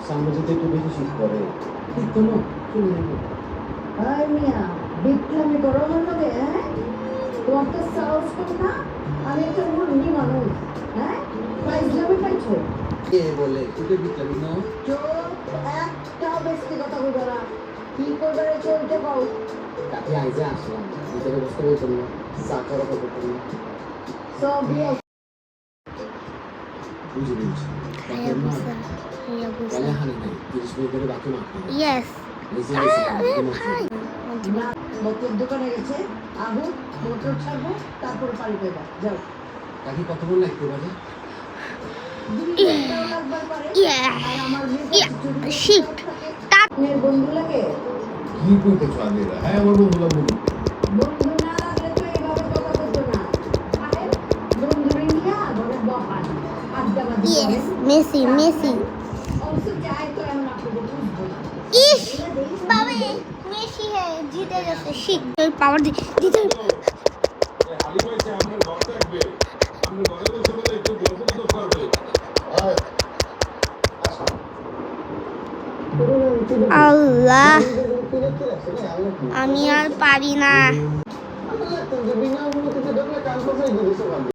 সামনে যদি একটু বেশি শীত পড়ে ঠিক তো না চলে যাবে। হাই মিয়া বিক্রমে গরম লাগে হ্যাঁ তোমার তো সাহস কম না আমি একটা মুরগি মানুষ হ্যাঁ ফাইজলামি পাইছো কে বলে তুই তো বিক্রমি না চোখ একটাও বেশি কথা বলবে না কি করবে রে চলতে পাও কাকে আইজে আসলাম ভিতরে বসতে বলতাম না চা খাওয়া কথা করতাম না সব বুঝে বুঝছি বলে হানি নাই 30 মিনিট ধরে বাকি মাখি Yes. মোটর দোকানে গেছে আবু মোটর ছাড়বো তারপর পানি পেবা যাও কাকি কতক্ষণ লাগতে পারে Shit. মেয়ের বন্ধু লাগে কি করতে চাঁদে হ্যাঁ আমার বন্ধুরা বলুন বন্ধু না লাগলে তো এইভাবে কথা বলতো না সাহেব বন্ধুরে নিয়ে ঘরে বহান আড্ডাবাজি Yes. Messi. অবশ্য যাই তো এমন আপনাদের বুঝবো না Ish. Babe. Messi है जीते जैसे shit. Power जीते. হালি ভাইছে আপনার ঘর থাকবে আপনি ঘরে বসে বলে একটু গল্প তো করবে আল্লাহ আমি আর পারি না বিনা অনুমতিতে ঢুকলে কান কোথায় দিয়েছে